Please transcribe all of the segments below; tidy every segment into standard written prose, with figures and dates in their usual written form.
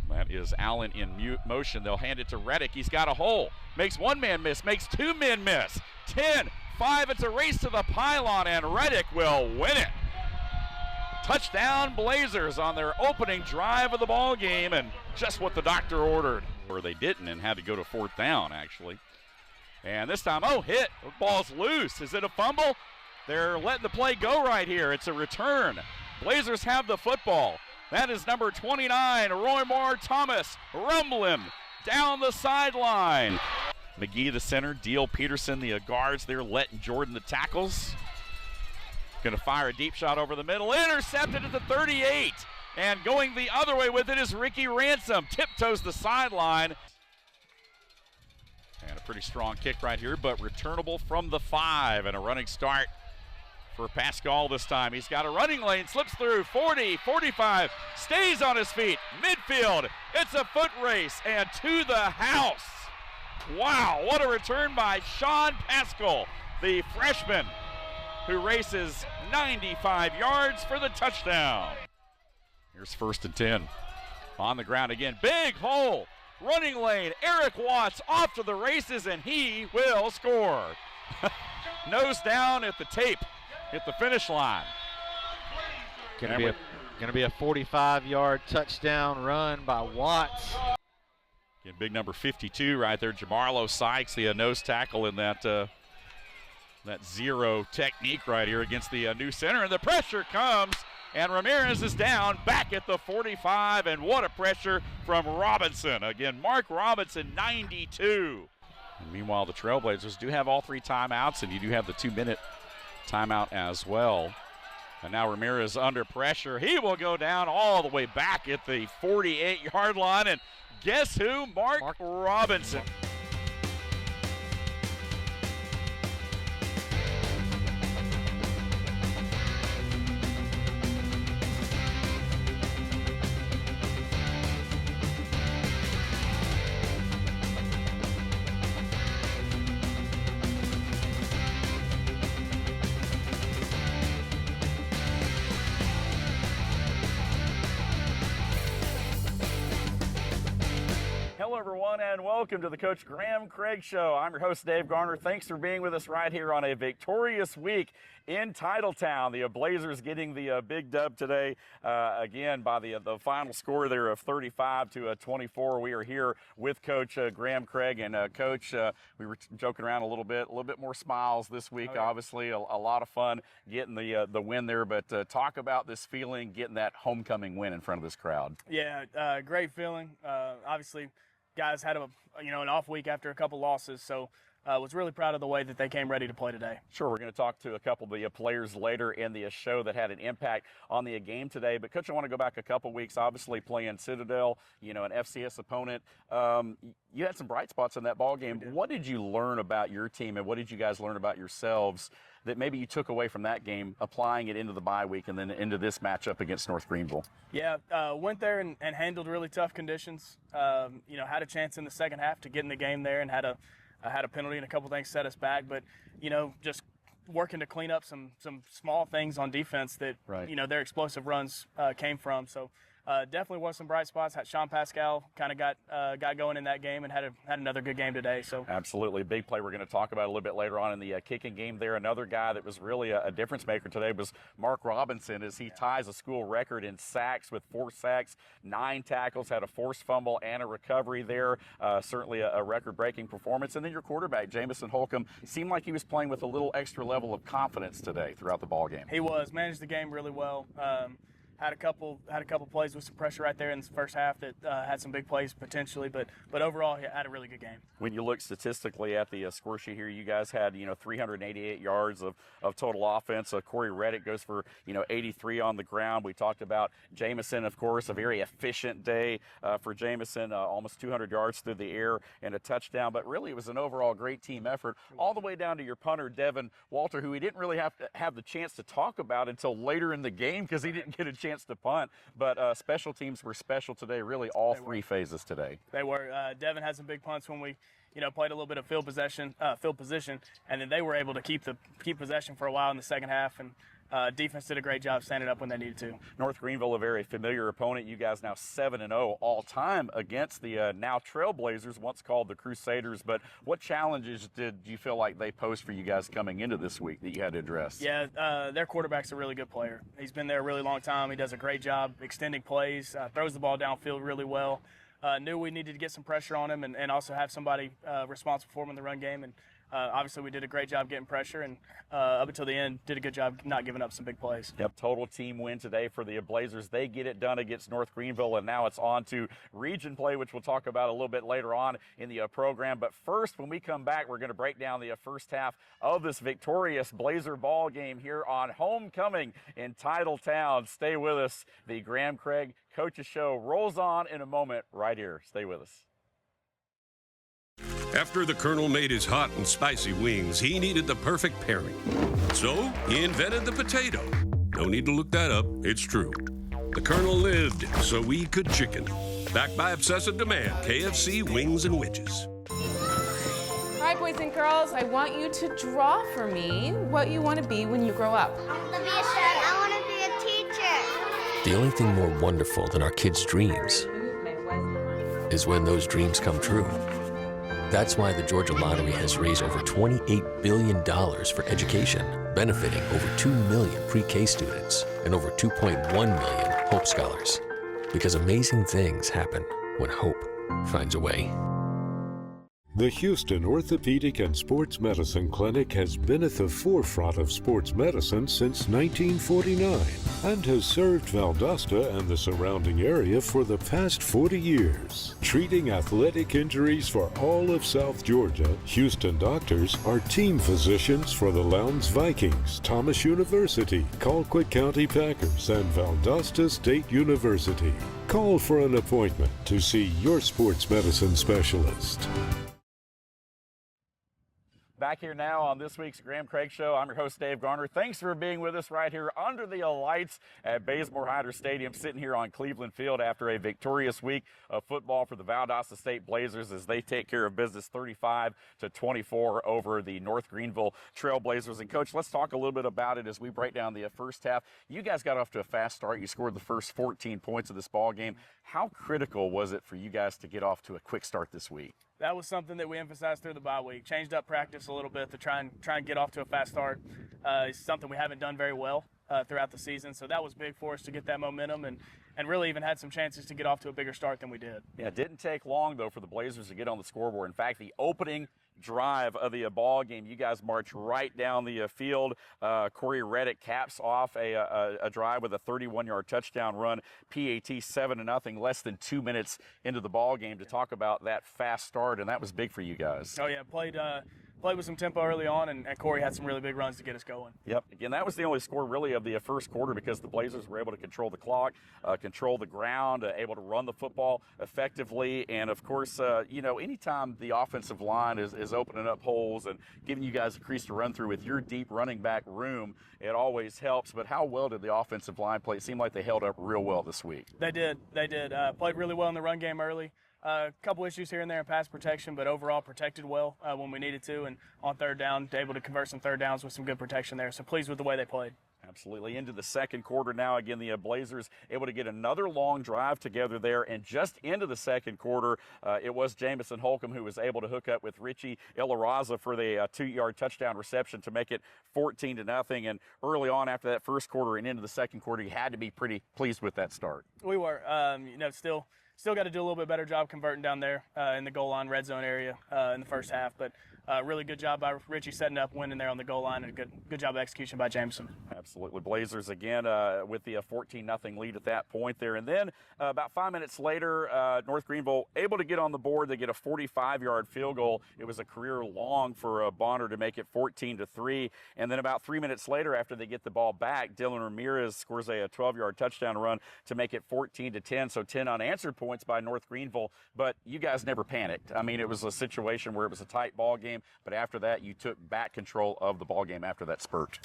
That is Allen in motion. They'll hand it to Reddick. He's got a hole. Makes one man miss. Makes two men miss. 10, 5. It's a race to the pylon, and Reddick will win it. Touchdown Blazers on their opening drive of the ball game, and just what the doctor ordered. Or they didn't and had to go to fourth down, actually. And this time, hit. The ball's loose. Is it a fumble? They're letting the play go right here. It's a return. Blazers have the football. That is number 29, Roy Moore Thomas, rumbling down the sideline. McGee the center, Deal Peterson the guards there, letting Jordan the tackles. Going to fire a deep shot over the middle, intercepted at the 38. And going the other way with it is Ricky Ransom, tiptoes the sideline. And a pretty strong kick right here, but returnable from the 5, and a running start for Pascal this time. He's got a running lane, slips through 40, 45, stays on his feet, midfield. It's a foot race and to the house. Wow, what a return by Sean Pascal, the freshman who races 95 yards for the touchdown. Here's 1st and 10. On the ground again, big hole, running lane, Eric Watts off to the races, and he will score. Nose down at the tape. Hit the finish line. Going to be a 45-yard touchdown run by Watts. Again, big number 52 right there, Jamarlo Sykes, the nose tackle in that zero technique right here against the new center. And the pressure comes, and Ramirez is down back at the 45. And what a pressure from Robinson. Again, Mark Robinson, 92. And meanwhile, the Trailblazers do have all 3 timeouts, and you do have the 2-minute timeout as well. And now Ramirez under pressure. He will go down all the way back at the 48-yard line. And guess who? Mark Robinson. Hello, everyone, and welcome to the Coach Graham Craig Show. I'm your host, Dave Garner. Thanks for being with us right here on a victorious week in Titletown. The Blazers getting the big dub today, again, by the final score there of 35-24. We are here with Coach Graham Craig. And, Coach, we were joking around a little bit more smiles this week, obviously. A lot of fun getting the win there. But talk about this feeling, getting that homecoming win in front of this crowd. Yeah, great feeling. Obviously, guys had an off week after a couple losses, so was really proud of the way that they came ready to play today. Sure, we're going to talk to a couple of the players later in the show that had an impact on the game today. But, Coach, I want to go back a couple weeks, obviously playing Citadel, an FCS opponent. You had some bright spots in that ball game. What did you learn about your team, and what did you guys learn about yourselves that maybe you took away from that game, applying it into the bye week and then into this matchup against North Greenville? Yeah, went there and handled really tough conditions. Had a chance in the second half to get in the game there, and had a penalty and a couple things set us back. But, just working to clean up some small things on defense that, their explosive runs came from. So definitely was some bright spots. Sean Pascal kind of got going in that game and had another good game today. So absolutely, big play we're going to talk about a little bit later on in the kicking game there. Another guy that was really a difference maker today was Mark Robinson, as he ties a school record in sacks with 4 sacks, 9 tackles, had a forced fumble and a recovery there. Certainly a record-breaking performance. And then your quarterback, Jameson Holcomb, seemed like he was playing with a little extra level of confidence today throughout the ball game. He managed the game really well. Had a couple plays with some pressure right there in the first half that had some big plays potentially, but overall he had a really good game. When you look statistically at the score sheet here, you guys had 388 yards of total offense. Corey Reddick goes for 83 on the ground. We talked about Jameson, of course, a very efficient day for Jameson, almost 200 yards through the air and a touchdown. But really, it was an overall great team effort, all the way down to your punter Devin Walter, who we didn't really have the chance to talk about until later in the game because he didn't get a chance chance to punt, but special teams were special today, really all three phases today. They were. Devin had some big punts when we played a little bit of field position, and then they were able to keep possession for a while in the second half, and defense did a great job standing up when they needed to. North Greenville, a very familiar opponent. You guys now 7-0 all-time against the now Trailblazers, once called the Crusaders. But what challenges did you feel like they posed for you guys coming into this week that you had to address? Yeah, their quarterback's a really good player. He's been there a really long time. He does a great job extending plays, throws the ball downfield really well. Knew we needed to get some pressure on him and also have somebody responsible for him in the run game. And obviously we did a great job getting pressure, and up until the end did a good job not giving up some big plays. Yep, total team win today for the Blazers. They get it done against North Greenville, and now it's on to region play, which we'll talk about a little bit later on in the program. But first, when we come back, we're going to break down the first half of this victorious Blazer ball game here on Homecoming in Titletown. Stay with us. The Graham Craig Coaches Show rolls on in a moment right here. Stay with us. After the Colonel made his hot and spicy wings, he needed the perfect pairing. So he invented the potato. No need to look that up, it's true. The Colonel lived so we could chicken. Backed by obsessive demand, KFC wings and wedges. All right, boys and girls, I want you to draw for me what you want to be when you grow up. I want to be a chef. I want to be a teacher. The only thing more wonderful than our kids' dreams is when those dreams come true. That's why the Georgia Lottery has raised over $28 billion for education, benefiting over 2 million pre-K students and over 2.1 million Hope Scholars. Because amazing things happen when hope finds a way. The Houston Orthopedic and Sports Medicine Clinic has been at the forefront of sports medicine since 1949 and has served Valdosta and the surrounding area for the past 40 years. Treating athletic injuries for all of South Georgia, Houston doctors are team physicians for the Lowndes Vikings, Thomas University, Colquitt County Packers, and Valdosta State University. Call for an appointment to see your sports medicine specialist. Back here now on this week's Graham Craig Show. I'm your host, Dave Garner. Thanks for being with us right here under the lights at Bazemore Hyder Stadium, sitting here on Cleveland Field after a victorious week of football for the Valdosta State Blazers as they take care of business 35-24 over the North Greenville Trailblazers. And, Coach, let's talk a little bit about it as we break down the first half. You guys got off to a fast start. You scored the first 14 points of this ball game. How critical was it for you guys to get off to a quick start this week? That was something that we emphasized through the bye week. Changed up practice a little bit to try and get off to a fast start. It's something we haven't done very well throughout the season, so that was big for us to get that momentum and really even had some chances to get off to a bigger start than we did. Yeah, it didn't take long, though, for the Blazers to get on the scoreboard. In fact, the opening drive of the ball game, you guys march right down the field. Corey Reddick caps off a drive with a 31-yard touchdown run. PAT 7-0, less than 2 minutes into the ball game to talk about that fast start, and that was big for you guys. Oh yeah, played with some tempo early on, and Corey had some really big runs to get us going. Yep. Again, that was the only score really of the first quarter because the Blazers were able to control the clock, control the ground, able to run the football effectively. And, of course, anytime the offensive line is opening up holes and giving you guys a crease to run through with your deep running back room, it always helps. But how well did the offensive line play? It seemed like they held up real well this week. They did. Played really well in the run game early. A couple issues here and there in pass protection, but overall protected well when we needed to, and on third down, able to convert some third downs with some good protection there. So pleased with the way they played. Absolutely. Into the second quarter now. Again, the Blazers able to get another long drive together there. And just into the second quarter, it was Jameson Holcomb who was able to hook up with Richie Ilaraza for the 2-yard touchdown reception to make it 14-0. And early on after that first quarter and into the second quarter, you had to be pretty pleased with that start. We were. Still got to do a little bit better job converting down there in the goal line, red zone area in the first half. But really good job by Richie setting up, winning there on the goal line, and good job of execution by Jameson. Absolutely. Blazers again with the 14-0 lead at that point there. And then about 5 minutes later, North Greenville able to get on the board. They get a 45-yard field goal. It was a career long for Bonner to make it 14-3. And then about 3 minutes later, after they get the ball back, Dylan Ramirez scores a 12-yard touchdown run to make it 14-10. So 10 unanswered points by North Greenville, but you guys never panicked. I mean, it was a situation where it was a tight ball game, but after that, you took back control of the ball game after that spurt.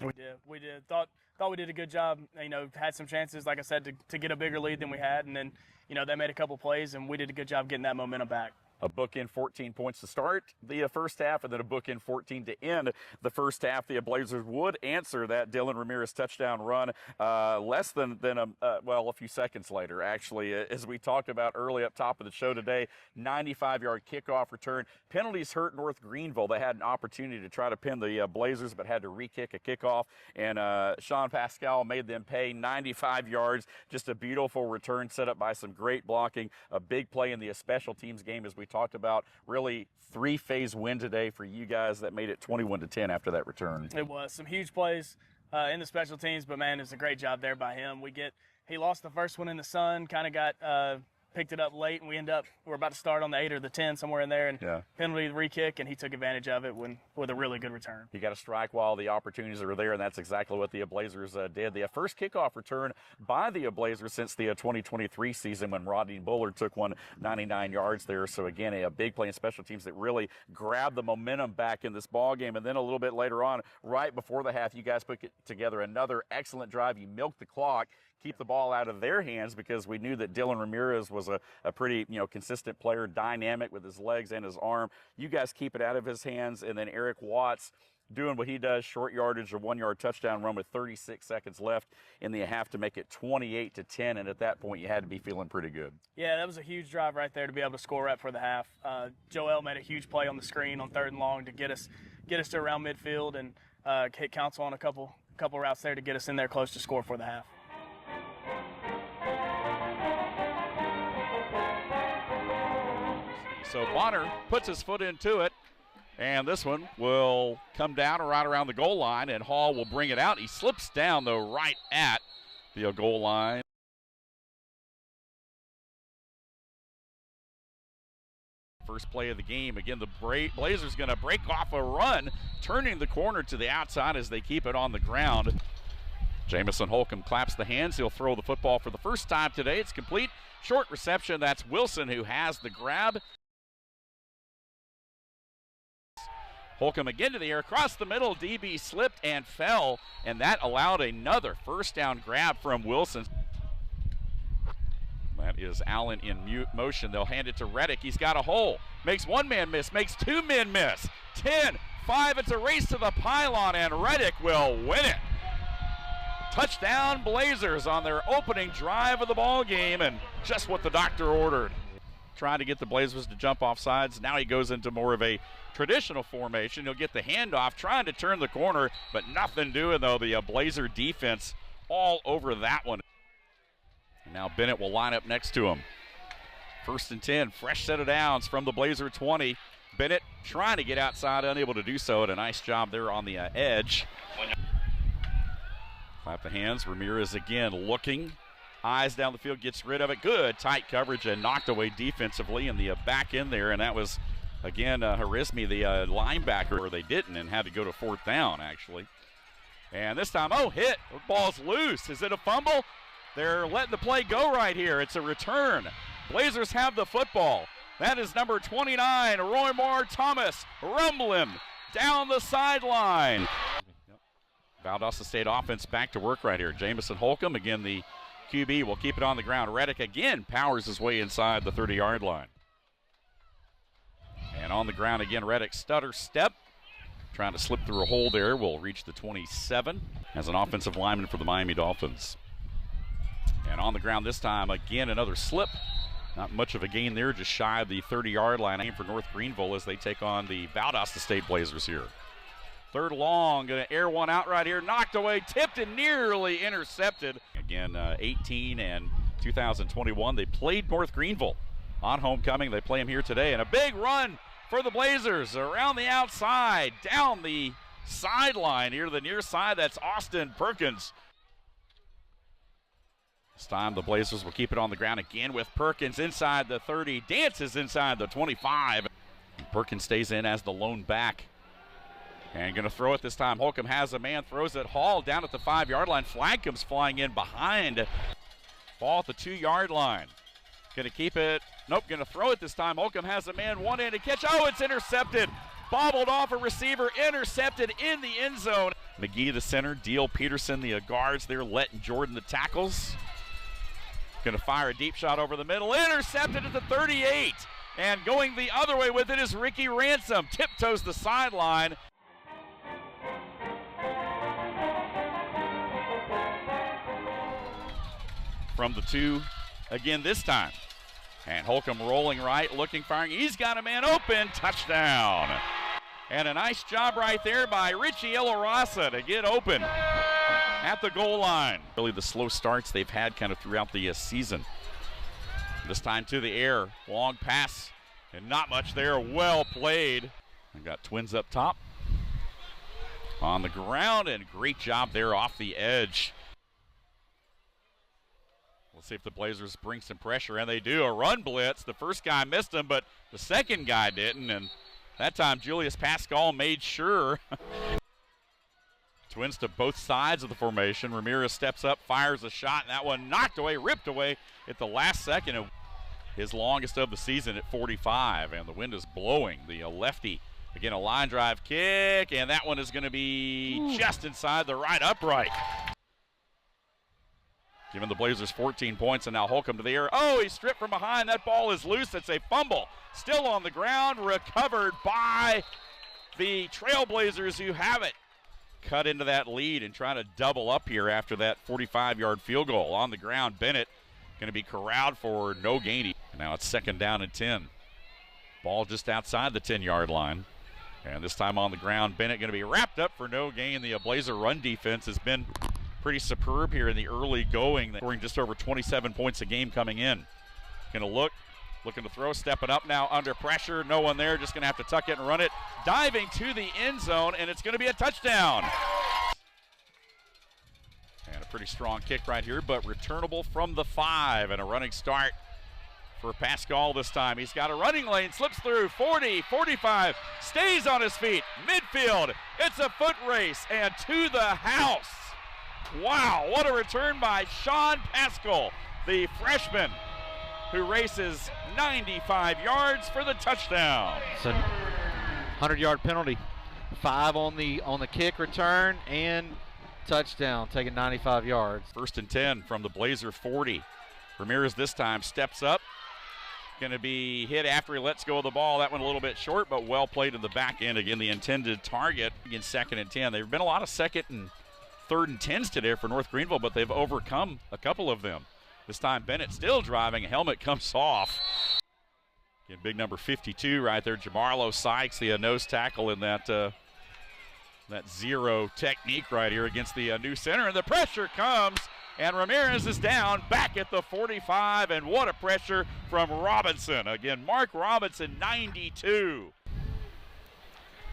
We did. Thought thought we did a good job. You know, had some chances, like I said, to get a bigger lead than we had, and then, you know, they made a couple plays, and we did a good job getting that momentum back. A bookend 14 points to start the first half, and then a bookend 14 to end the first half. The Blazers would answer that Dylan Ramirez touchdown run less than a few seconds later, actually. As we talked about early up top of the show today, 95-yard kickoff return. Penalties hurt North Greenville. They had an opportunity to try to pin the Blazers, but had to re-kick a kickoff, and Sean Pascal made them pay 95 yards. Just a beautiful return set up by some great blocking. A big play in the special teams game, as we talked about. Really three-phase win today for you guys that made it 21-10 after that return. It was some huge plays in the special teams, but man, it's a great job there by him. He lost the first one in the sun, kind of got picked it up late, and we're about to start on the 8 or the 10, somewhere in there, and penalty re-kick, and he took advantage of it with a really good return. You got to strike while the opportunities are there, and that's exactly what the Blazers did. The first kickoff return by the Blazers since the 2023 season, when Rodney Bullard took 199 yards there. So again, a big play in special teams that really grabbed the momentum back in this ball game. And then a little bit later on, right before the half, you guys put together another excellent drive. You milked the clock, keep the ball out of their hands, because we knew that Dylan Ramirez was a pretty consistent player, dynamic with his legs and his arm. You guys keep it out of his hands, and then Eric Watts doing what he does, short yardage or 1-yard touchdown run with 36 seconds left in the half to make it 28-10, and at that point you had to be feeling pretty good. Yeah, that was a huge drive right there to be able to score right for the half. Joel made a huge play on the screen on 3rd and long to get us to around midfield, and hit Council on a couple routes there to get us in there close to score for the half. So Bonner puts his foot into it, and this one will come down right around the goal line, and Hall will bring it out. He slips down, though, right at the goal line. First play of the game. Again, the Blazers going to break off a run, turning the corner to the outside as they keep it on the ground. Jameson Holcomb claps the hands. He'll throw the football for the first time today. It's complete. Short reception. That's Wilson who has the grab. Holcomb again to the air, across the middle. DB slipped and fell, and that allowed another first down grab from Wilson. That is Allen in motion. They'll hand it to Reddick. He's got a hole. Makes one man miss, makes two men miss. 10, 5, it's a race to the pylon, and Reddick will win it. Touchdown Blazers on their opening drive of the ball game, and just what the doctor ordered. Trying to get the Blazers to jump off sides. Now he goes into more of a traditional formation. He'll get the handoff, trying to turn the corner, but nothing doing, though. The Blazer defense all over that one. And now Bennett will line up next to him. 1st and 10, fresh set of downs from the Blazer 20. Bennett trying to get outside, unable to do so, and a nice job there on the edge. Clap the hands. Ramirez again looking. Eyes down the field, gets rid of it. Good tight coverage and knocked away defensively in the back end there. And that was, again, Harismi, the linebacker, or they didn't, and had to go to 4th down, actually. And this time, hit. The ball's loose. Is it a fumble? They're letting the play go right here. It's a return. Blazers have the football. That is number 29, Roy Moore Thomas, rumbling down the sideline. Valdosta State offense back to work right here. Jameson Holcomb, again, the QB, will keep it on the ground. Reddick again powers his way inside the 30-yard line. And on the ground again, Reddick stutter step. Trying to slip through a hole there. Will reach the 27 as an offensive lineman for the Miami Dolphins. And on the ground this time, again, another slip. Not much of a gain there, just shy of the 30-yard line. Aim for North Greenville as they take on the Valdosta State Blazers here. 3rd long, going to air one out right here. Knocked away, tipped, and nearly intercepted. Again, 18 and 2021. They played North Greenville on homecoming. They play them here today. And a big run for the Blazers around the outside, down the sideline here to the near side. That's Austin Perkins. This time the Blazers will keep it on the ground again with Perkins inside the 30, dances inside the 25. Perkins stays in as the lone back. And going to throw it this time. Holcomb has a man, throws it. Hall down at the 5-yard line. Flag comes flying in behind. Ball at the 2-yard line. Going to keep it. Nope, going to throw it this time. Holcomb has a man, one-handed catch. Oh, it's intercepted. Bobbled off a receiver, intercepted in the end zone. McGee the center, Deal Peterson the guards there, Lett and Jordan the tackles. Going to fire a deep shot over the middle, intercepted at the 38. And going the other way with it is Ricky Ransom, tiptoes the sideline. From the 2 again this time. And Holcomb rolling right, looking, firing. He's got a man open, touchdown. And a nice job right there by Richie Ilarasa to get open at the goal line. Really the slow starts they've had kind of throughout the season. This time to the air, long pass, and not much there, well played. I got Twins up top. On the ground, and great job there off the edge. We'll see if the Blazers bring some pressure, and they do. A run blitz. The first guy missed him, but the second guy didn't, and that time Julius Pascal made sure. Twins to both sides of the formation. Ramirez steps up, fires a shot, and that one knocked away, ripped away at the last second. His longest of the season at 45, and the wind is blowing. The lefty, again, a line drive kick, and that one is going to be just inside the right upright. Giving the Blazers 14 points, and now Holcomb to the air. Oh, he's stripped from behind. That ball is loose. It's a fumble. Still on the ground, recovered by the Trailblazers, who have it. Cut into that lead and trying to double up here after that 45-yard field goal. On the ground, Bennett going to be corralled for no gain. And now it's 2nd down and 10. Ball just outside the 10-yard line. And this time on the ground, Bennett going to be wrapped up for no gain. The Blazer run defense has been pretty superb here in the early going, scoring just over 27 points a game coming in. Going to looking to throw, stepping up now under pressure. No one there, just going to have to tuck it and run it. Diving to the end zone, and it's going to be a touchdown. And a pretty strong kick right here, but returnable from the 5, and a running start for Pascal this time. He's got a running lane, slips through 40, 45, stays on his feet, midfield. It's a foot race, and to the house. Wow, what a return by Sean Pascal, the freshman, who races 95 yards for the touchdown. It's a 100-yard penalty. 5 on the kick return and touchdown, taking 95 yards. 1st and 10 from the Blazer 40. Ramirez this time steps up. Going to be hit after he lets go of the ball. That one a little bit short, but well played in the back end. Again, the intended target. Again, 2nd and 10. There have been a lot of 2nd and 3rd and 10s today for North Greenville, but they've overcome a couple of them. This time Bennett still driving. A helmet comes off. Again, big number 52 right there. Jamarlo Sykes, the nose tackle in that zero technique right here against the new center. And the pressure comes, and Ramirez is down back at the 45. And what a pressure from Robinson. Again, Mark Robinson, 92.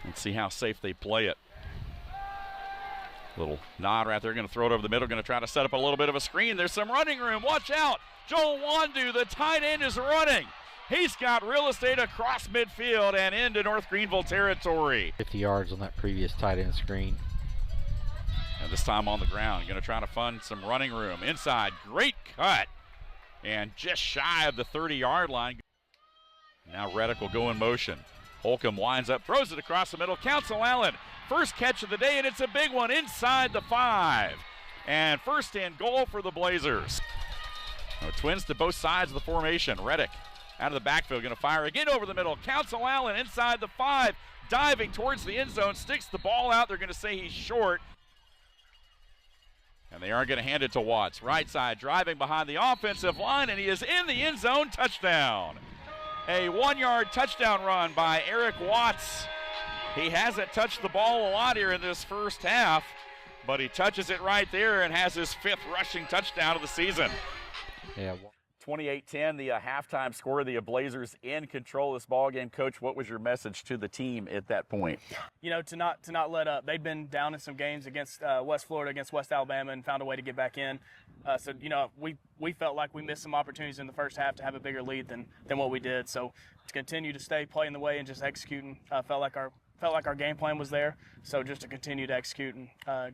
Let's see how safe they play it. Little nod right there, going to throw it over the middle, going to try to set up a little bit of a screen. There's some running room, watch out. Joel Wandu, the tight end, is running. He's got real estate across midfield and into North Greenville territory. 50 yards on that previous tight end screen. And this time on the ground, going to try to fund some running room. Inside, great cut. And just shy of the 30-yard line. Now Reddick will go in motion. Holcomb winds up, throws it across the middle. Council Allen, first catch of the day, and it's a big one inside the 5. And 1st and goal for the Blazers. Now, Twins to both sides of the formation. Reddick out of the backfield, going to fire again over the middle. Council Allen inside the 5, diving towards the end zone, sticks the ball out. They're going to say he's short. And they are going to hand it to Watts. Right side, driving behind the offensive line, and he is in the end zone. Touchdown. A 1-yard touchdown run by Eric Watts. He hasn't touched the ball a lot here in this first half, but he touches it right there and has his 5th rushing touchdown of the season. Yeah. 28-10, the halftime score. The Blazers in control of this ball game. Coach, what was your message to the team at that point? You know, to not let up. They'd been down in some games against West Florida, against West Alabama, and found a way to get back in. So, you know, we felt like we missed some opportunities in the first half to have a bigger lead than what we did. So to continue to stay playing the way and just executing, felt like felt like our game plan was there. So just to continue to execute and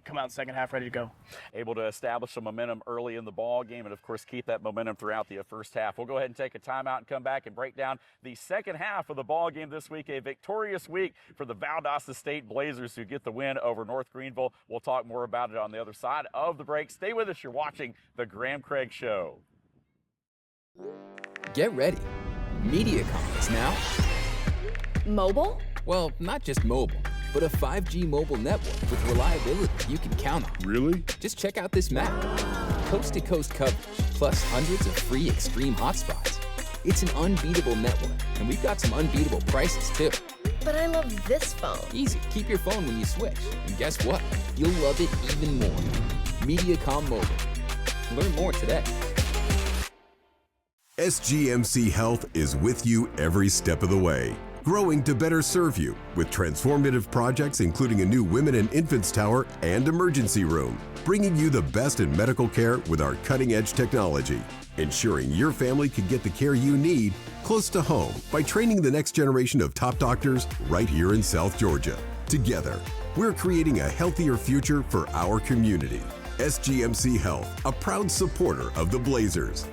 come out in the second half ready to go. Able to establish some momentum early in the ball game and, of course, keep that momentum throughout the first half. We'll go ahead and take a timeout and come back and break down the second half of the ball game this week. A victorious week for the Valdosta State Blazers, who get the win over North Greenville. We'll talk more about it on the other side of the break. Stay with us. You're watching The Graham Craig Show. Get ready. MediaCom is now mobile? Well, not just mobile, but a 5G mobile network with reliability you can count on. Really? Just check out this map. Coast-to-coast coverage, plus hundreds of free extreme hotspots. It's an unbeatable network, and we've got some unbeatable prices, too. But I love this phone. Easy. Keep your phone when you switch. And guess what? You'll love it even more. MediaCom Mobile. Learn more today. SGMC Health is with you every step of the way, growing to better serve you with transformative projects including a new women and infants tower and emergency room, bringing you the best in medical care with our cutting-edge technology, ensuring your family can get the care you need close to home by training the next generation of top doctors right here in South Georgia. Together, we're creating a healthier future for our community. SGMC Health, a proud supporter of the Blazers.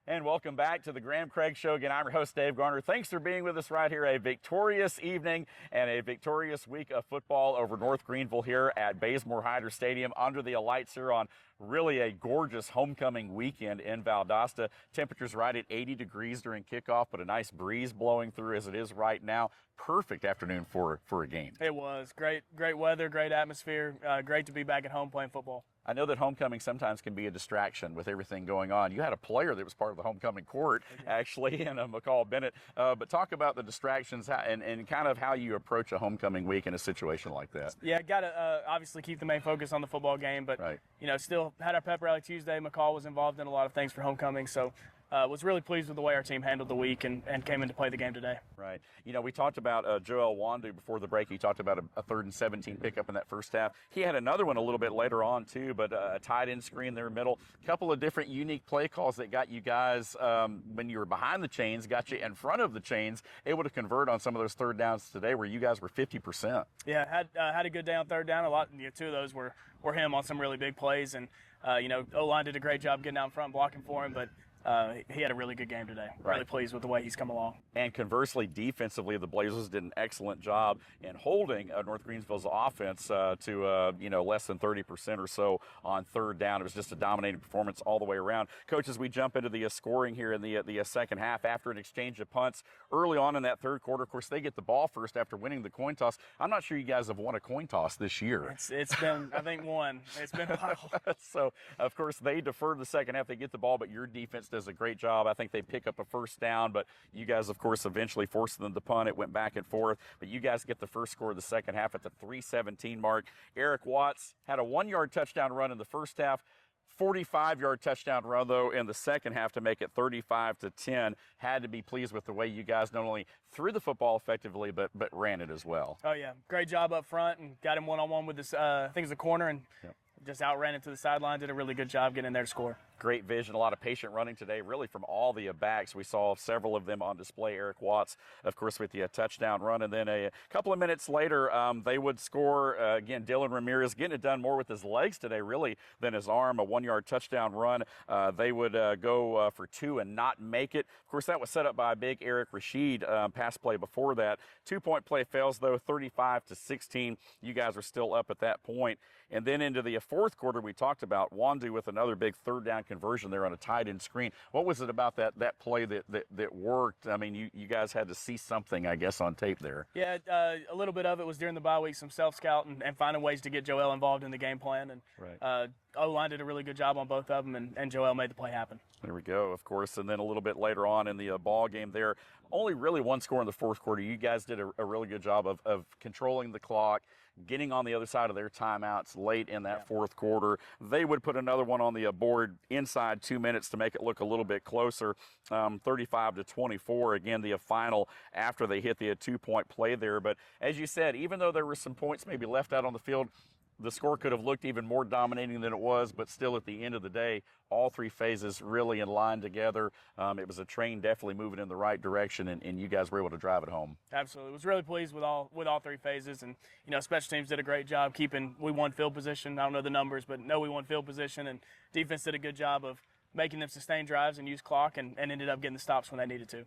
And welcome back to the Graham Craig Show. Again, I'm your host, Dave Garner. Thanks for being with us right here. A victorious evening and a victorious week of football over North Greenville here at Bazemore Hyder Stadium under the lights here on really a gorgeous homecoming weekend in Valdosta. Temperatures right at 80 degrees during kickoff, but a nice breeze blowing through as it is right now. Perfect afternoon for a game. It was great weather, great atmosphere. Great to be back at home playing football. I know that homecoming sometimes can be a distraction with everything going on. You had a player that was part of the homecoming court, actually, and McCall Bennett. But talk about the distractions and kind of how you approach a homecoming week in a situation like that. Yeah, got to obviously keep the main focus on the football game, but still had our pep rally Tuesday. McCall was involved in a lot of things for homecoming, so was really pleased with the way our team handled the week and came in to play the game today. Right. We talked about Joel Wandu before the break. He talked about a 3rd and 17 pickup in that first half. He had another one a little bit later on, too, but a tight end screen there middle. A couple of different unique play calls that got you guys, when you were behind the chains, got you in front of the chains, able to convert on some of those third downs today where you guys were 50%. Yeah, had a good day on third down. A lot, two of those were him on some really big plays. And, O-line did a great job getting out in front, blocking for him, but he had a really good game today. Really pleased with the way he's come along. And conversely, defensively, the Blazers did an excellent job in holding North Greensville's offense to less than 30% or so on third down. It was just a dominating performance all the way around. Coach, as we jump into the scoring here in the second half, after an exchange of punts early on in that third quarter, of course, they get the ball first after winning the coin toss. I'm not sure you guys have won a coin toss this year. It's been, I think, one. It's been a while. So, of course, they defer the second half. They get the ball, but your defense does a great job. I think they pick up a first down, but you guys, of course, eventually forced them to punt. It went back and forth, but you guys get the first score of the second half at the 3:17 mark. Eric Watts had a 1-yard touchdown run in the first half, 45-yard touchdown run, though, in the second half to make it 35-10. Had to be pleased with the way you guys not only threw the football effectively, but ran it as well. Oh, yeah. Great job up front and got him one-on-one with this, I think it was a corner, and just outran it to the sideline. Did a really good job getting in there to score. Great vision, a lot of patient running today, really from all the backs. We saw several of them on display. Eric Watts, of course, with the touchdown run. And then a couple of minutes later, they would score, again, Dylan Ramirez getting it done more with his legs today, really, than his arm. A 1-yard touchdown run. They would go for 2 and not make it. Of course, that was set up by a big Eric Rashid pass play before that. 2-point play fails, though, 35-16. You guys are still up at that point. And then into the fourth quarter, we talked about Wandu with another big third down conversion there on a tight end screen. What was it about that play that worked? I mean, you guys had to see something, I guess, on tape there. Yeah, a little bit of it was during the bye week, some self-scout and finding ways to get Joel involved in the game plan. And O-line did a really good job on both of them, and Joel made the play happen. There we go, of course. And then a little bit later on in the ball game there, only really one score in the fourth quarter. You guys did a really good job of controlling the clock, getting on the other side of their timeouts late in that fourth quarter. They would put another one on the board inside 2 minutes to make it look a little bit closer, 35-24. Again, the final after they hit the 2-point play there. But as you said, even though there were some points maybe left out on the field, the score could have looked even more dominating than it was, but still at the end of the day, all three phases really in line together. It was a train definitely moving in the right direction, and you guys were able to drive it home. Absolutely. Was really pleased with all three phases, and special teams did a great job we won field position. I don't know the numbers, but we won field position, and defense did a good job of making them sustain drives and use clock, and ended up getting the stops when they needed to.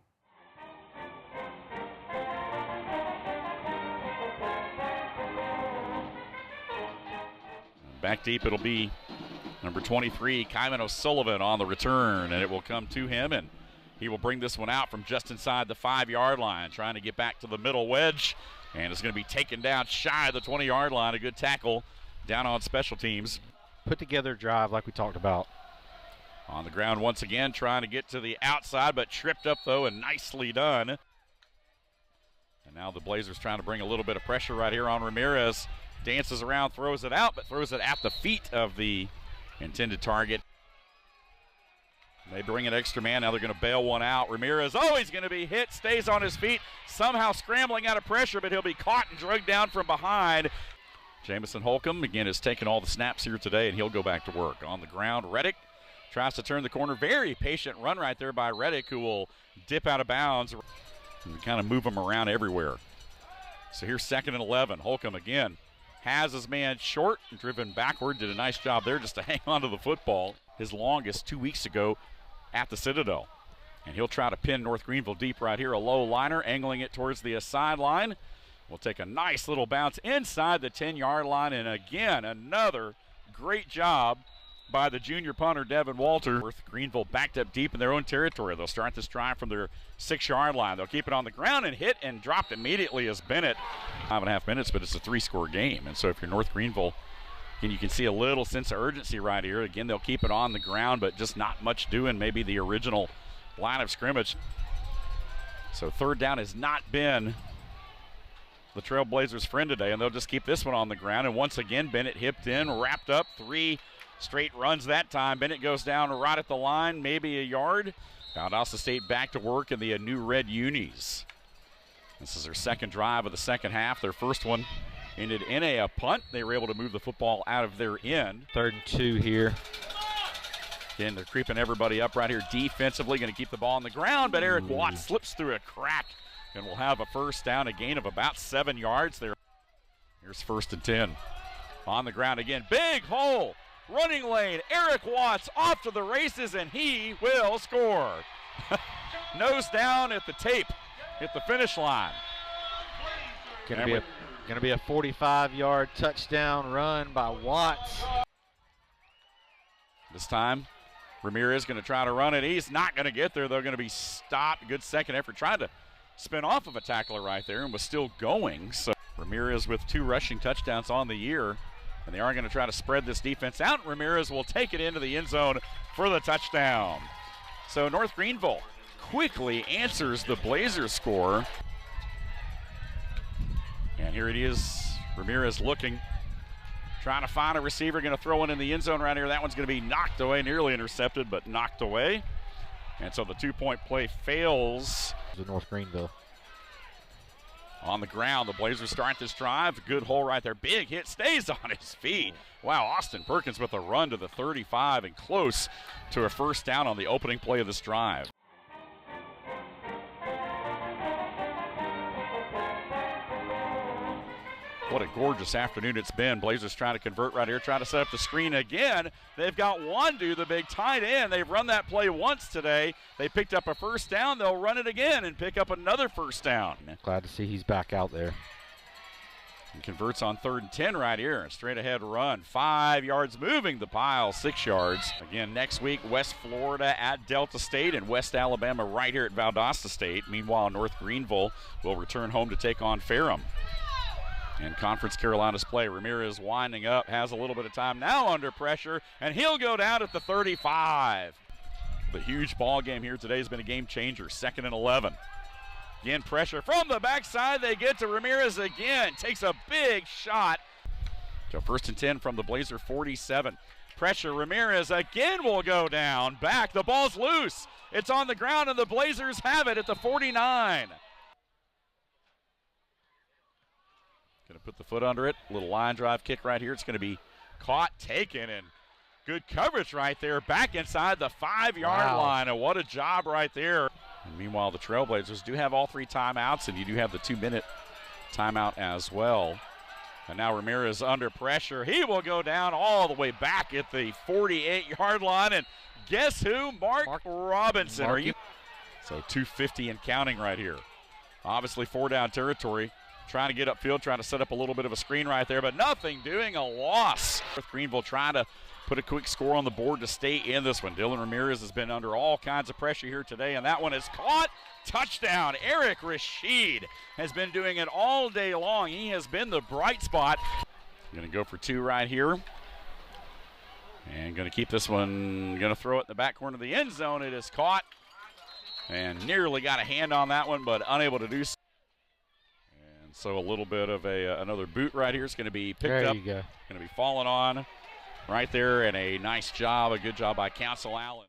Back deep, it'll be number 23, Kyman O'Sullivan on the return, and it will come to him, and he will bring this one out from just inside the 5-yard line, trying to get back to the middle wedge, and it's going to be taken down shy of the 20-yard line. A good tackle down on special teams. Put together drive like we talked about. On the ground once again, trying to get to the outside, but tripped up, though, and nicely done. And now the Blazers trying to bring a little bit of pressure right here on Ramirez. Dances around, throws it out, but throws it at the feet of the intended target. They bring an extra man. Now they're going to bail one out. Ramirez, he's going to be hit, stays on his feet, somehow scrambling out of pressure, but he'll be caught and dragged down from behind. Jameson Holcomb, again, has taken all the snaps here today, and he'll go back to work. On the ground, Reddick tries to turn the corner. Very patient run right there by Reddick, who will dip out of bounds and kind of move him around everywhere. So here's 2nd and 11. Holcomb again has his man short and driven backward. Did a nice job there just to hang on to the football. His longest 2 weeks ago at the Citadel. And he'll try to pin North Greenville deep right here. A low liner, angling it towards the sideline. Will take a nice little bounce inside the 10-yard line. And again, another great job by the junior punter, Devin Walter. North Greenville backed up deep in their own territory. They'll start this drive from their 6-yard line. They'll keep it on the ground and hit and dropped immediately as Bennett. 5.5 minutes, but it's a 3-score game. And so if you're North Greenville, and you can see a little sense of urgency right here. Again, they'll keep it on the ground, but just not much doing maybe the original line of scrimmage. So 3rd down has not been the Trailblazers' friend today, and they'll just keep this one on the ground. And once again, Bennett hipped in, wrapped up, 3 straight runs that time. Bennett goes down right at the line, maybe a yard. Valdosta State back to work in the new red unis. This is their 2nd drive of the second half. Their first one ended in a punt. They were able to move the football out of their end. 3rd and 2 here. Again, they're creeping everybody up right here defensively. Going to keep the ball on the ground, but Eric Watts slips through a crack and will have a first down, a gain of about 7 yards there. Here's 1st and 10. On the ground again. Big hole. Running lane. Eric Watts off to the races, and he will score. Nose down at the tape, at the finish line. Going to be a 45-yard touchdown run by Watts. This time, Ramirez going to try to run it. He's not going to get there. They're going to be stopped. Good second effort. Tried to spin off of a tackler right there and was still going. So Ramirez with 2 rushing touchdowns on the year. And they are going to try to spread this defense out. Ramirez will take it into the end zone for the touchdown. So North Greenville quickly answers the Blazers score. And here it is. Ramirez looking, trying to find a receiver, going to throw one in the end zone right here. That one's going to be knocked away, nearly intercepted, but knocked away. And so the 2-point play fails. North Greenville. On the ground, the Blazers start this drive. Good hole right there. Big hit, stays on his feet. Wow, Austin Perkins with a run to the 35 and close to a first down on the opening play of this drive. What a gorgeous afternoon it's been. Blazers trying to convert right here, trying to set up the screen again. They've got Wandu, the big tight end. They've run that play once today. They picked up a first down. They'll run it again and pick up another first down. Glad to see he's back out there. And converts on 3rd and 10 right here. Straight ahead run. 5 yards moving the pile, 6 yards. Again, next week, West Florida at Delta State and West Alabama right here at Valdosta State. Meanwhile, North Greenville will return home to take on Ferrum. In Conference Carolinas play, Ramirez winding up, has a little bit of time now under pressure, and he'll go down at the 35. The huge ball game here today has been a game changer. 2nd and 11. Again, pressure from the backside. They get to Ramirez again. Takes a big shot. So 1st and 10 from the Blazer 47. Pressure, Ramirez again will go down. Back, the ball's loose. It's on the ground, and the Blazers have it at the 49. Going to put the foot under it. Little line drive kick right here. It's going to be caught, taken, and good coverage right there. Back inside the 5-yard line. And what a job right there. And meanwhile, the Trailblazers do have all 3 timeouts, and you do have the 2-minute timeout as well. And now Ramirez under pressure. He will go down all the way back at the 48-yard line. And guess who? Mark Robinson. So 250 and counting right here. Obviously 4-down territory. Trying to get upfield, trying to set up a little bit of a screen right there, but nothing doing, a loss. North Greenville trying to put a quick score on the board to stay in this one. Dylan Ramirez has been under all kinds of pressure here today, and that one is caught. Touchdown. Eric Rashid has been doing it all day long. He has been the bright spot. Going to go for 2 right here. And going to keep this one, going to throw it in the back corner of the end zone. It is caught. And nearly got a hand on that one, but unable to do so. And so a little bit of another boot right here is going to be picked up. There you go. Going to be falling on right there, and a nice job, a good job by Council Allen.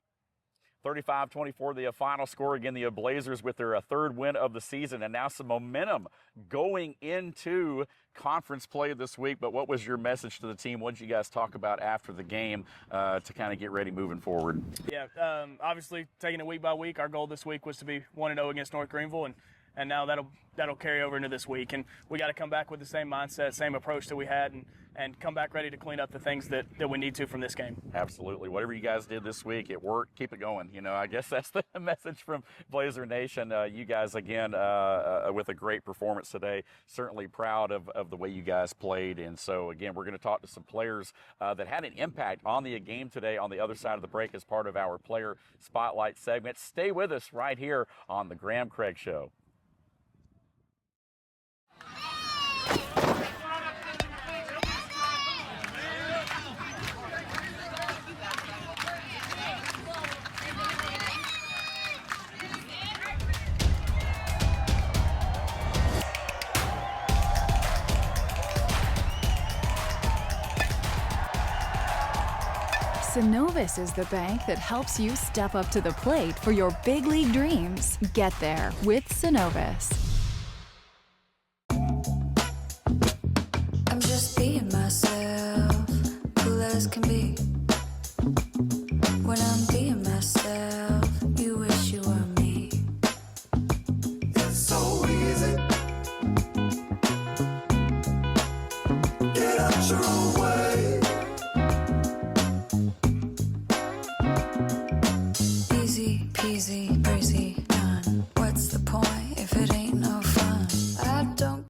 35-24, the final score. Again, the Blazers with their 3rd win of the season, and now some momentum going into conference play this week. But what was your message to the team? What did you guys talk about after the game to kind of get ready moving forward? Yeah, obviously taking it week by week. Our goal this week was to be 1-0 against North Greenville, and now that'll carry over into this week. And we got to come back with the same mindset, same approach that we had, and come back ready to clean up the things that we need to from this game. Absolutely. Whatever you guys did this week, it worked. Keep it going. You know, I guess that's the message from Blazer Nation. You guys, again, with a great performance today. Certainly proud of the way you guys played. And so, again, we're going to talk to some players that had an impact on the game today on the other side of the break as part of our Player Spotlight segment. Stay with us right here on the Graham Craig Show. Synovus is the bank that helps you step up to the plate for your big league dreams. Get there with Synovus. I'm just being myself, cool as can be. When I'm being myself, you wish you were me. It's so easy. Get out your own way. Easy peasy, breezy, none. What's the point if it ain't no fun? I don't.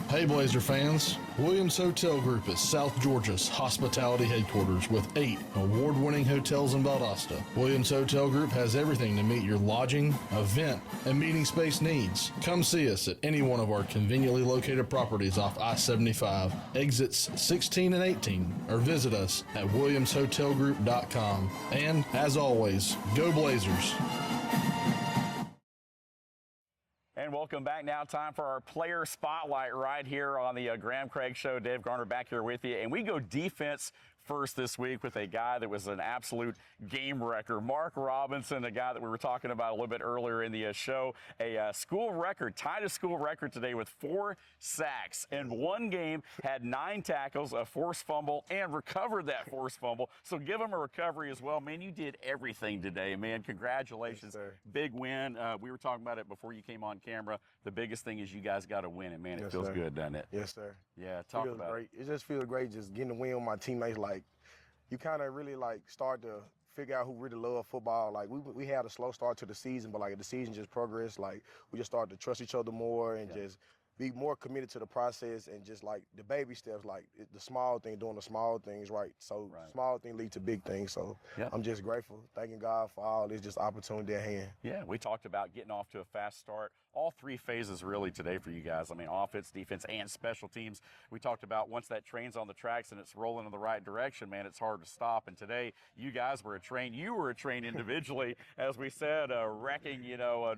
Hey Blazer fans, Williams Hotel Group is South Georgia's hospitality headquarters with 8 award-winning hotels in Valdosta. Williams Hotel Group has everything to meet your lodging, event, and meeting space needs. Come see us at any one of our conveniently located properties off I-75, exits 16 and 18, or visit us at williamshotelgroup.com. And as always, go Blazers! And welcome back now. Time for our Player Spotlight right here on the Graham Craig Show. Dave Garner back here with you. And we go defense first this week with a guy that was an absolute game wrecker. Mark Robinson, a guy that we were talking about a little bit earlier in the show. A school record, tied a school record today with 4 sacks. In one game, had 9 tackles, a forced fumble, and recovered that forced fumble. So give him a recovery as well. Man, you did everything today, man. Congratulations. Yes, big win. We were talking about it before you came on camera. The biggest thing is you guys got to win it, man. It feels good, doesn't it? Yes, sir. Yeah, talk about it. It just feels great just getting the win with my teammates. Like, you kind of really, like, start to figure out who really love football. Like, we had a slow start to the season, but, like, the season just progressed. Like, we just started to trust each other more and just be more committed to the process and just, like, the baby steps, like, the small thing, doing the small things right. So small things lead to big things. So I'm just grateful, thanking God for all this just opportunity at hand. Yeah, we talked about getting off to a fast start. All 3 phases really today for you guys. I mean, offense, defense, and special teams. We talked about once that train's on the tracks and it's rolling in the right direction, man, it's hard to stop. And today, you guys were a train. You were a train individually, as we said, wrecking,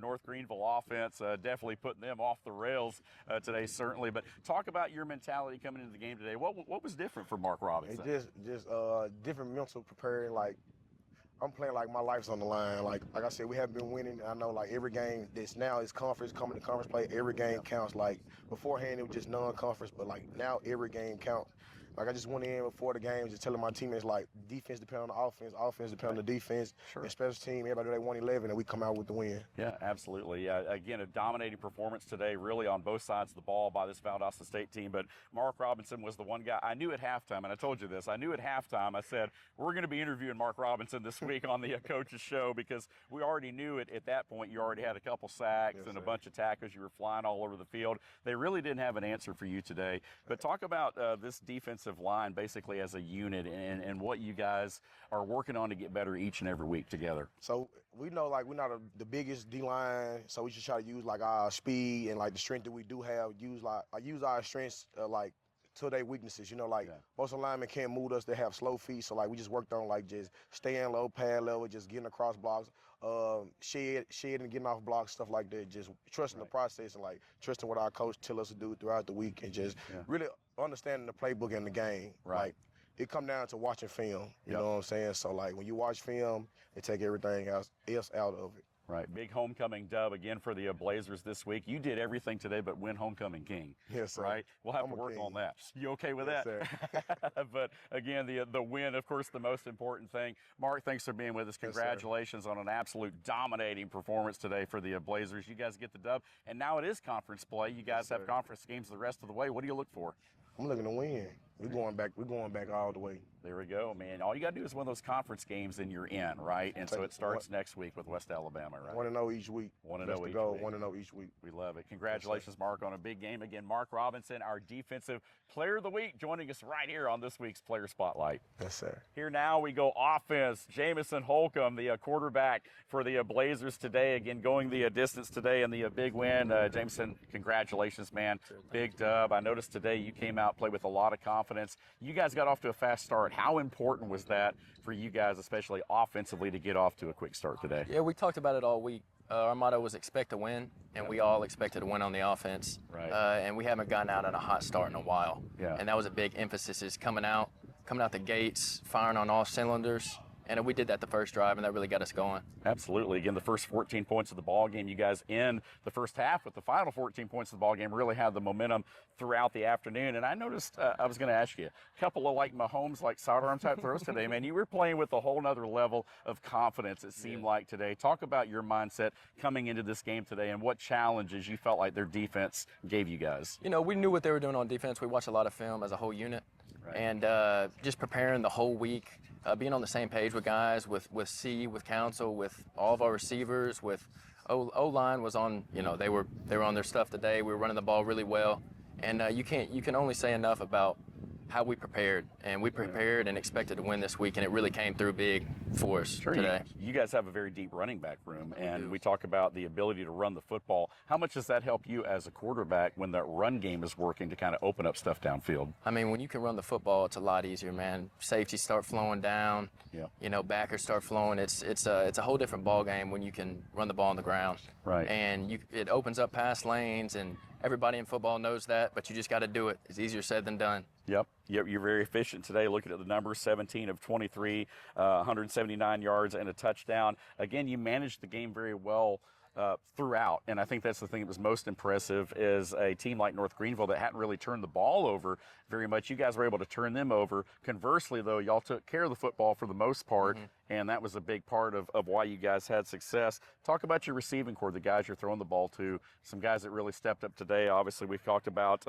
North Greenville offense, definitely putting them off the rails today, certainly. But talk about your mentality coming into the game today. What was different for Mark Robinson? It's just different mental preparing, like I'm playing like my life's on the line. Like I said, we haven't been winning. I know like every game this now is conference, coming to conference play, every game counts. Like beforehand it was just non-conference, but like now every game counts. Like I just went in before the game just telling my teammates like defense depends on the offense depends on the defense, and special team, everybody they 111 and we come out with the win. Yeah, absolutely. Yeah, again, a dominating performance today really on both sides of the ball by this Valdosta State team, but Mark Robinson was the one guy I knew at halftime, and I told you this, I knew at halftime, I said, we're going to be interviewing Mark Robinson this week on the Coach's Show because we already knew it at that point. You already had a couple sacks and a bunch of tackles. You were flying all over the field. They really didn't have an answer for you today, but talk about this defensive line basically as a unit and what you guys are working on to get better each and every week together. So we know like we're not the biggest D-line, so we just try to use like our speed and like the strength that we do have, use our strengths like to their weaknesses. You know, like most of the linemen can't move us, they have slow feet, so like we just worked on like just staying low, pad level, just getting across blocks, shed and getting off blocks, stuff like that, just trusting the process and like trusting what our coach tell us to do throughout the week and just really understanding the playbook and the game. Like it come down to watching film, you know what I'm saying? So like when you watch film, it take everything else out of it. Right, big homecoming dub again for the Blazers this week. You did everything today but win homecoming king. Yes, sir. Right? We'll have to work on that. You okay with that? Sir. But again, the win, of course, the most important thing. Mark, thanks for being with us. Congratulations on an absolute dominating performance today for the Blazers. You guys get the dub, and now it is conference play. You guys have conference games the rest of the way. What do you look for? I'm looking to win. We're going back all the way. There we go, man. All you got to do is win those conference games and you're in, right? And so it starts next week with West Alabama, right? 1-0 each week. 1-0 each week. 1-0 each week. We love it. Congratulations, Mark, on a big game. Again, Mark Robinson, our Defensive Player of the Week, joining us right here on this week's Player Spotlight. Yes, sir. Here now we go offense. Jameson Holcomb, the quarterback for the Blazers today. Again, going the distance today in the big win. Jameson, congratulations, man. Big dub. I noticed today you came out, played with a lot of confidence. You guys got off to a fast start. How important was that for you guys, especially offensively, to get off to a quick start today? Yeah, we talked about it all week. Our motto was expect to win, and we all expected to win on the offense. Right. And we haven't gotten out on a hot start in a while. Yeah. And that was a big emphasis, is coming out the gates, firing on all cylinders. And we did that the first drive, and that really got us going. Absolutely. Again, the first 14 points of the ball game, you guys end the first half with the final 14 points of the ball game, really had the momentum throughout the afternoon. And I noticed, I was going to ask you, a couple of like Mahomes, like sidearm type throws today, man. You were playing with a whole nother level of confidence, it seemed like today. Talk about your mindset coming into this game today and what challenges you felt like their defense gave you guys. You know, we knew what they were doing on defense. We watched a lot of film as a whole unit. Right. And just preparing the whole week. Being on the same page with guys, with counsel, with all of our receivers, with O-line was on, you know, they were on their stuff today. We were running the ball really well. And you can only say enough about how we prepared. And we prepared and expected to win this week, and it really came through big for us today. You guys have a very deep running back room, and we talk about the ability to run the football. How much does that help you as a quarterback when that run game is working to kind of open up stuff downfield? I mean, when you can run the football, it's a lot easier, man. Safeties start flowing down. Yeah. You know, backers start flowing. It's a whole different ball game when you can run the ball on the ground. Right. And it opens up pass lanes, and everybody in football knows that, but you just got to do it. It's easier said than done. Yep, you're very efficient today. Looking at the numbers, 17 of 23, 179 yards and a touchdown. Again, you managed the game very well throughout, and I think that's the thing that was most impressive is a team like North Greenville that hadn't really turned the ball over very much. You guys were able to turn them over. Conversely, though, y'all took care of the football for the most part, and that was a big part of why you guys had success. Talk about your receiving core, the guys you're throwing the ball to, some guys that really stepped up today. Obviously, we've talked about,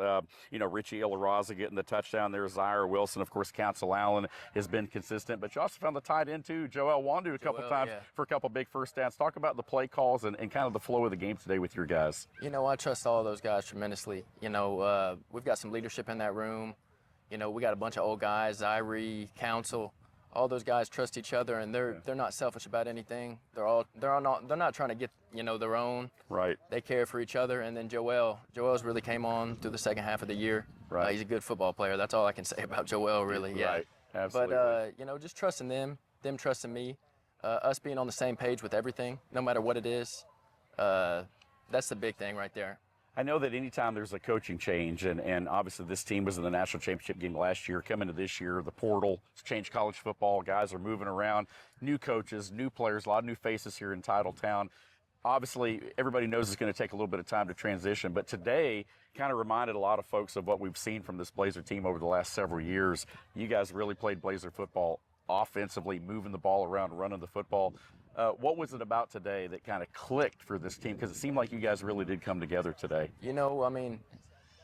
Richie Ilaraza getting the touchdown there. Zaire Wilson, of course, Council Allen has been consistent, but you also found the tight end, too, Joel Wandu, a couple times for a couple big first downs. Talk about the play calls and kind of the flow of the game today with your guys. You know, I trust all those guys tremendously. You know, we've got some leadership in that room. You know, we got a bunch of old guys, Zaire, Council. All those guys trust each other, and they're not selfish about anything. They're not trying to get, you know, their own. Right. They care for each other. And then Joel's really came on through the second half of the year. Right. He's a good football player. That's all I can say about Joel, really. Yeah. Right. Absolutely. But you know, just trusting them trusting me, us being on the same page with everything, no matter what it is. That's the big thing right there. I know that anytime there's a coaching change, and obviously this team was in the national championship game last year, coming to this year, the portal has changed college football. Guys are moving around, new coaches, new players, a lot of new faces here in Titletown. Obviously, everybody knows it's going to take a little bit of time to transition, but today kind of reminded a lot of folks of what we've seen from this Blazer team over the last several years. You guys really played Blazer football offensively, moving the ball around, running the football. What was it about today that kind of clicked for this team? Because it seemed like you guys really did come together today. You know, I mean,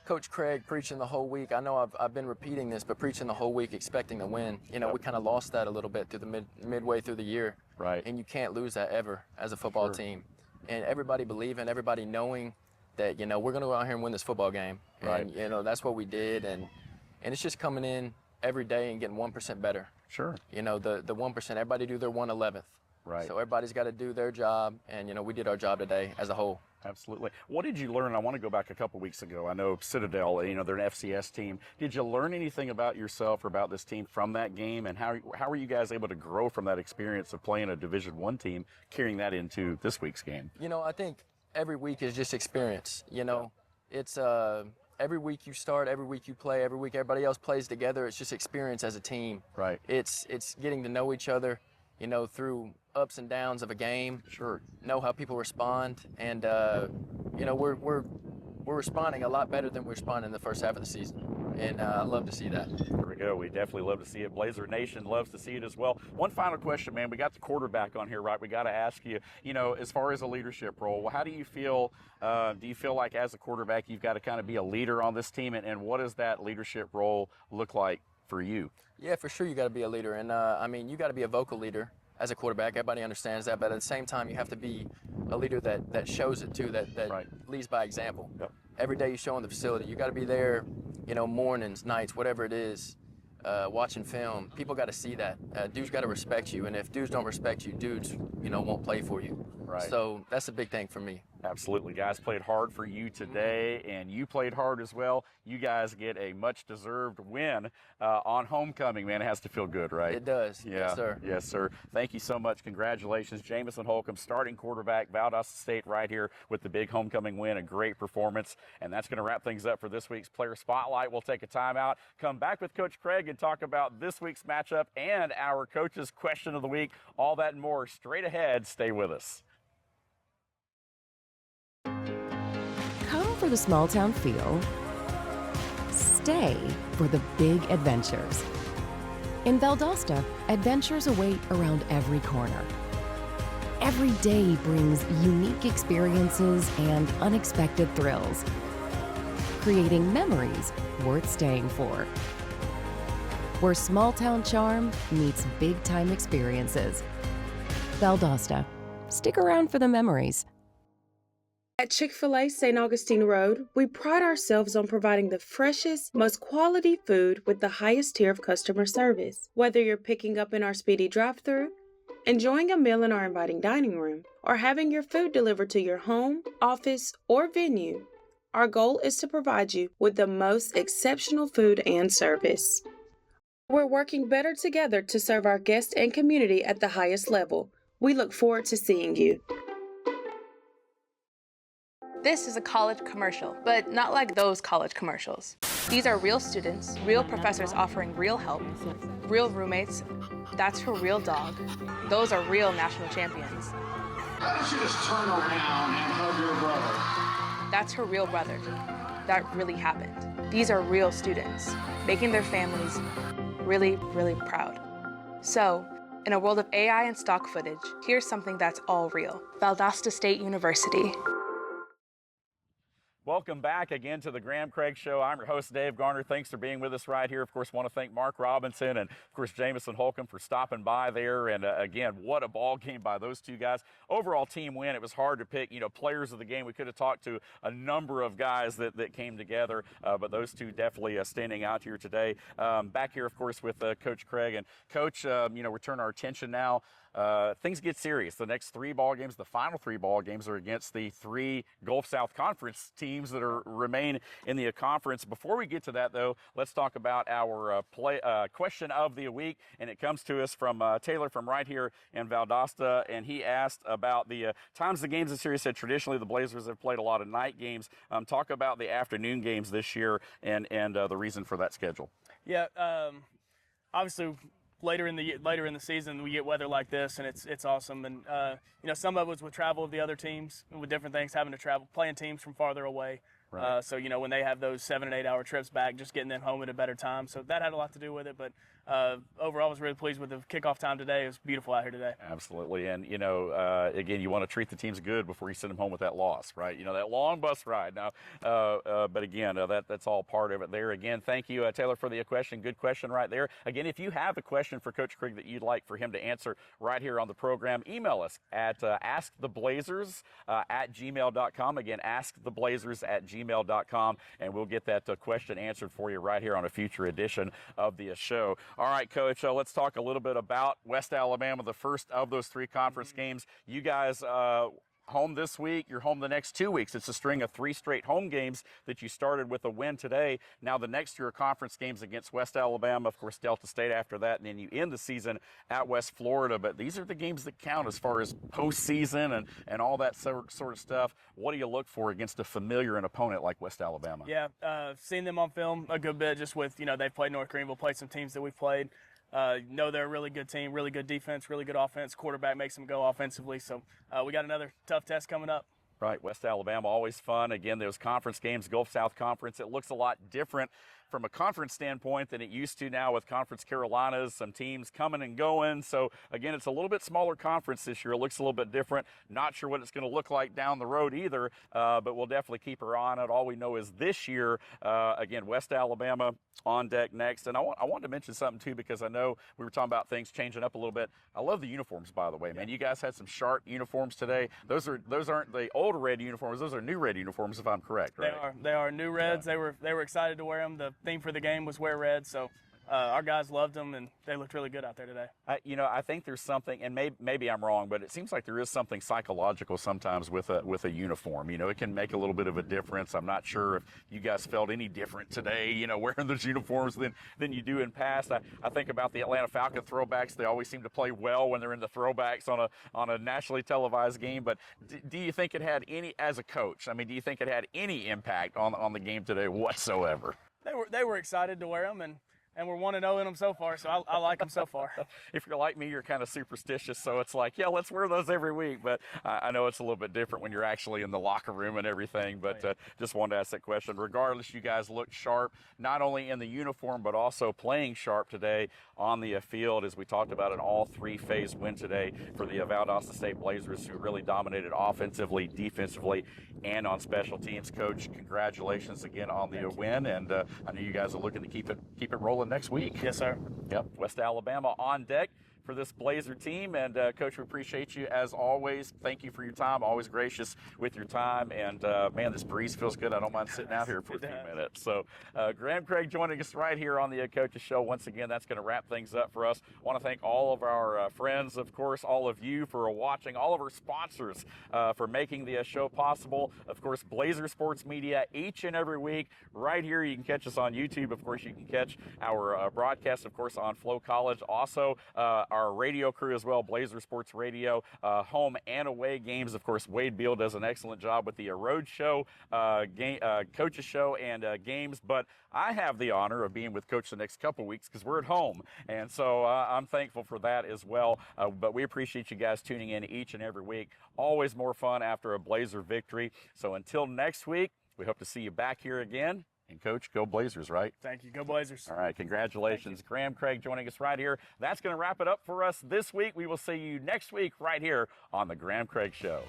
Coach Craig preaching the whole week. I know I've been repeating this, but preaching the whole week expecting to win. You know, we kind of lost that a little bit through the midway through the year. Right. And you can't lose that ever as a football team. And everybody believing, everybody knowing that, you know, we're going to go out here and win this football game. Right. And, you know, that's what we did. And it's just coming in every day and getting 1% better. Sure. You know, the 1%, everybody do their 1/11th. Right. So everybody's got to do their job, and, you know, we did our job today as a whole. Absolutely. What did you learn? I want to go back a couple weeks ago. I know Citadel, you know, they're an FCS team. Did you learn anything about yourself or about this team from that game? And how were you guys able to grow from that experience of playing a Division I team, carrying that into this week's game? You know, I think every week is just experience. You know, it's every week you start, every week you play, every week everybody else plays together. It's just experience as a team. Right. It's getting to know each other, you know, through ups and downs of a game. Sure. Know how people respond, and you know, we're responding a lot better than we responded in the first half of the season, and I love to see that. There we go. We definitely love to see it. Blazer Nation loves to see it as well. One final question, man. We got the quarterback on here, right? We got to ask you, you know, as far as a leadership role, how do you feel? Do you feel like as a quarterback you've got to kind of be a leader on this team, and what does that leadership role look like for you? Yeah, for sure you got to be a leader, and I mean, you got to be a vocal leader as a quarterback. Everybody understands that, but at the same time, you have to be a leader that shows it too, that leads by example. Yep. Every day you show in the facility, you got to be there, you know, mornings, nights, whatever it is, watching film. People got to see that. Dudes got to respect you, and if dudes don't respect you, dudes, you know, won't play for you. Right. So that's a big thing for me. Absolutely. Guys played hard for you today, and you played hard as well. You guys get a much-deserved win on homecoming, man. It has to feel good, right? It does. Yeah. Yes, sir. Yes, sir. Thank you so much. Congratulations. Jameson Holcomb, starting quarterback, Valdosta State right here with the big homecoming win. A great performance. And that's going to wrap things up for this week's Player Spotlight. We'll take a timeout, come back with Coach Craig, and talk about this week's matchup and our Coach's Question of the Week. All that and more straight ahead. Stay with us. Come for the small town feel. Stay for the big adventures. In Valdosta, adventures await around every corner. Every day brings unique experiences and unexpected thrills, creating memories worth staying for. Where small town charm meets big time experiences. Valdosta. Stick around for the memories. At Chick-fil-A St. Augustine Road, we pride ourselves on providing the freshest, most quality food with the highest tier of customer service. Whether you're picking up in our speedy drive-thru, enjoying a meal in our inviting dining room, or having your food delivered to your home, office, or venue, our goal is to provide you with the most exceptional food and service. We're working better together to serve our guests and community at the highest level. We look forward to seeing you. This is a college commercial, but not like those college commercials. These are real students, real professors offering real help, real roommates. That's her real dog. Those are real national champions. Why don't you just turn around and hug your brother? That's her real brother. That really happened. These are real students, making their families really, really proud. So, in a world of AI and stock footage, here's something that's all real. Valdosta State University. Welcome back again to the Graham Craig Show. I'm your host, Dave Garner. Thanks for being with us right here. Of course, want to thank Mark Robinson and, of course, Jameson Holcomb for stopping by there. And, again, what a ball game by those two guys. Overall team win. It was hard to pick, you know, players of the game. We could have talked to a number of guys that came together, but those two definitely standing out here today. Back here, of course, with Coach Craig. And, Coach, you know, we turn our attention now things get serious. The next 3 ball games, the final 3 ball games, are against the 3 Gulf South Conference teams that remain in the conference. Before we get to that, though, let's talk about our question of the week, and it comes to us from Taylor from right here in Valdosta, and he asked about the times the games this year. He said traditionally the Blazers have played a lot of night games. Talk about the afternoon games this year and the reason for that schedule. Yeah, obviously later in the season we get weather like this, and it's awesome. And some of it was with travel of the other teams, with different things, having to travel, playing teams from farther away. Right. So when they have those 7 and 8 hour trips back, just getting them home at a better time. So that had a lot to do with it. But overall, I was really pleased with the kickoff time today. It was beautiful out here today. Absolutely. And, again, you want to treat the teams good before you send them home with that loss, right? That long bus ride. Now, but again, that's all part of it there. Again, thank you, Taylor, for the question. Good question right there. Again, if you have a question for Coach Krigg that you'd like for him to answer right here on the program, email us at asktheblazers at gmail.com. Again, asktheblazers at gmail.com, and we'll get that question answered for you right here on a future edition of the show. All right, Coach, let's talk a little bit about West Alabama, the first of those 3 conference games. You guys home this week, you're home the next 2 weeks. It's a string of 3 straight home games that you started with a win today. Now the next year conference games against West Alabama, of course Delta State after that, and then you end the season at West Florida. But these are the games that count as far as postseason and all that sort of stuff. What do you look for against a familiar and opponent like West Alabama? Yeah, seen them on film a good bit, just with, they've played North Greenville, played some teams that we've played. Know they're a really good team, really good defense, really good offense. Quarterback makes them go offensively. So we got another tough test coming up. Right, West Alabama, always fun. Again, those conference games, Gulf South Conference, it looks a lot different from a conference standpoint than it used to now with Conference Carolinas, some teams coming and going. So, again, it's a little bit smaller conference this year. It looks a little bit different. Not sure what it's going to look like down the road either, but we'll definitely keep her on it. All we know is this year, again, West Alabama on deck next. And I wanted to mention something, too, because I know we were talking about things changing up a little bit. I love the uniforms, by the way, man. You guys had some sharp uniforms today. Those aren't the old red uniforms. Those are new red uniforms, if I'm correct, right? They are new reds. Yeah. They were excited to wear them. The theme for the game was wear red, so our guys loved them, and they looked really good out there today. I think there's something, and maybe I'm wrong, but it seems like there is something psychological sometimes with a uniform. It can make a little bit of a difference. I'm not sure if you guys felt any different today, wearing those uniforms than you do in past. I think about the Atlanta Falcon throwbacks. They always seem to play well when they're in the throwbacks on a nationally televised game. But do you think it had any, as a coach, do you think it had any impact on the game today whatsoever? They were excited to wear them, and we're 1-0 in them so far, so I like them so far. If you're like me, you're kind of superstitious, so it's like, yeah, let's wear those every week. But I know it's a little bit different when you're actually in the locker room and everything. But just wanted to ask that question. Regardless, you guys looked sharp, not only in the uniform, but also playing sharp today on the field, as we talked about an all 3-phase win today for the Valdosta State Blazers, who really dominated offensively, defensively, and on special teams. Coach, congratulations again on the win, and I know you guys are looking to keep it rolling next week. Yes, sir. Yep, West Alabama on deck for this Blazer team. And Coach, we appreciate you as always. Thank you for your time. Always gracious with your time. And man, this breeze feels good. I don't mind sitting out here for a few minutes. So Graham Craig joining us right here on the Coach's Show. Once again, that's going to wrap things up for us. I want to thank all of our friends, of course, all of you for watching, all of our sponsors for making the show possible. Of course, Blazer Sports Media each and every week right here. You can catch us on YouTube. Of course, you can catch our broadcast, of course, on Flow College. Also, our radio crew as well, Blazer Sports Radio, home and away games. Of course, Wade Beal does an excellent job with the Road Show, Coach's Show, and games. But I have the honor of being with Coach the next couple weeks because we're at home. And so I'm thankful for that as well. But we appreciate you guys tuning in each and every week. Always more fun after a Blazer victory. So until next week, we hope to see you back here again. And Coach, go Blazers, right? Thank you. Go Blazers. All right. Congratulations. Graham Craig joining us right here. That's going to wrap it up for us this week. We will see you next week right here on the Graham Craig Show.